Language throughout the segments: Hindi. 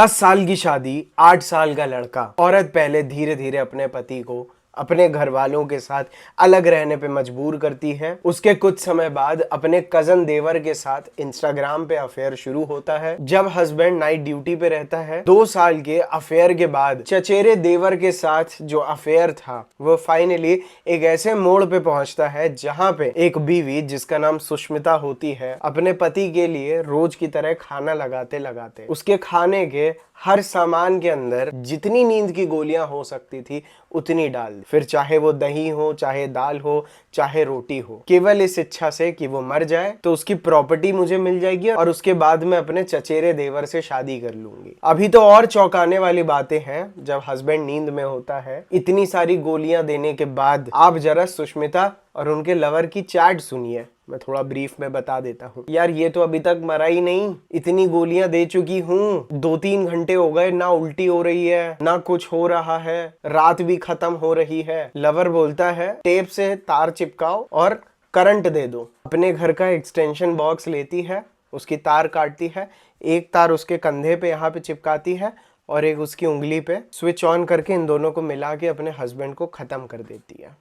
10 साल की शादी, 8 साल का लड़का। औरत पहले धीरे धीरे अपने पति को अपने घर वालों के साथ अलग रहने पे मजबूर करती है। उसके कुछ समय बाद अपने कजन देवर के साथ इंस्टाग्राम पे अफेयर शुरू होता है। जब हस्बैंड नाइट ड्यूटी पे रहता है, 2 साल के अफेयर के बाद चचेरे देवर के साथ जो अफेयर था वो फाइनली एक ऐसे मोड़ पे पहुंचता है जहां पे एक बीवी जिसका नाम सुष्मिता होती है अपने पति के लिए रोज की तरह खाना लगाते लगाते उसके खाने के हर सामान के अंदर जितनी नींद की गोलियां हो सकती थी उतनी डाल दी। फिर चाहे वो दही हो, चाहे दाल हो, चाहे रोटी हो, केवल इस इच्छा से कि वो मर जाए तो उसकी प्रॉपर्टी मुझे मिल जाएगी और उसके बाद मैं अपने चचेरे देवर से शादी कर लूंगी। अभी तो और चौंकाने वाली बातें हैं जब हस्बैंड नींद में होता है। इतनी सारी गोलियां देने के बाद आप जरा सुष्मिता और उनके लवर की चैट सुनिए। मैं थोड़ा ब्रीफ में बता देता हूँ। यार ये तो अभी तक मरा ही नहीं, इतनी गोलियां दे चुकी हूँ, 2-3 घंटे हो गए, ना उल्टी हो रही है ना कुछ हो रहा है, रात भी खत्म हो रही है। लवर बोलता है टेप से तार चिपकाओ और करंट दे दो। अपने घर का एक्सटेंशन बॉक्स लेती है, उसकी तार काटती है, एक तार उसके कंधे पे यहाँ पे चिपकाती है और एक उसकी उंगली पे, स्विच ऑन करके इन दोनों को मिला के अपने हस्बैंड को खत्म कर देती है।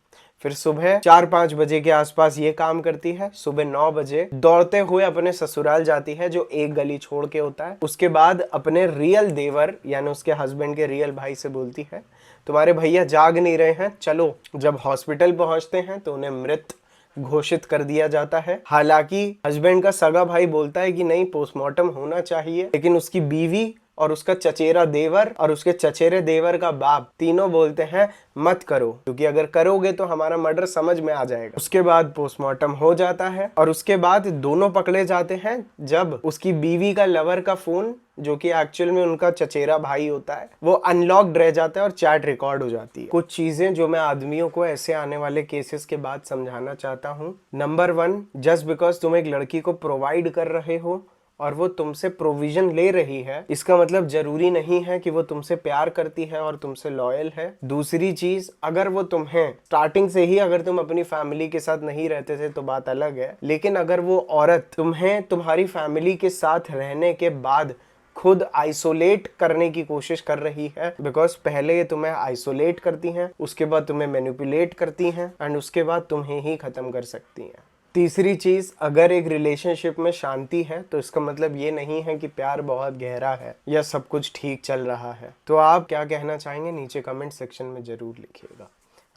फिर सुबह 4-5 बजे के आसपास ये काम करती है। सुबह 9 बजे दौड़ते हुए अपने ससुराल जाती है जो एक गली छोड़ के होता है। उसके बाद अपने रियल देवर यानी उसके हस्बैंड के रियल भाई से बोलती है तुम्हारे भैया जाग नहीं रहे हैं, चलो। जब हॉस्पिटल पहुंचते हैं तो उन्हें मृत घोषित कर दिया जाता है। हालांकि हस्बैंड का सगा भाई बोलता है कि नहीं, पोस्टमार्टम होना चाहिए, लेकिन उसकी बीवी और उसका चचेरा देवर और उसके चचेरे देवर का बाप तीनों बोलते हैं मत करो, क्योंकि अगर करोगे तो हमारा मर्डर समझ में आ जाएगा। उसके बाद पोस्टमार्टम हो जाता है और उसके बाद दोनों पकड़े जाते हैं जब उसकी बीवी का लवर का फोन, जो कि एक्चुअल में उनका चचेरा भाई होता है, वो अनलॉक्ड रह जाता है और चैट रिकॉर्ड हो जाती है। कुछ चीजें जो मैं आदमियों को ऐसे आने वाले केसेस के बाद समझाना चाहता हूँ। नंबर 1, जस्ट बिकॉज तुम एक लड़की को प्रोवाइड कर रहे हो और वो तुमसे प्रोविजन ले रही है, इसका मतलब जरूरी नहीं है कि वो तुमसे प्यार करती है और तुमसे लॉयल है। दूसरी चीज, अगर वो तुम्हें स्टार्टिंग से ही, अगर तुम अपनी फैमिली के साथ नहीं रहते थे तो बात अलग है, लेकिन अगर वो औरत तुम्हें तुम्हारी फैमिली के साथ रहने के बाद खुद आइसोलेट करने की कोशिश कर रही है, बिकॉज पहले ये तुम्हें आइसोलेट करती हैं, उसके बाद तुम्हें मैनिपुलेट करती हैं एंड उसके बाद तुम्हें ही खत्म कर सकती हैं। तीसरी चीज, अगर एक रिलेशनशिप में शांति है तो इसका मतलब ये नहीं है कि प्यार बहुत गहरा है या सब कुछ ठीक चल रहा है। तो आप क्या कहना चाहेंगे नीचे कमेंट सेक्शन में जरूर लिखिएगा।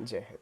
जय हिंद।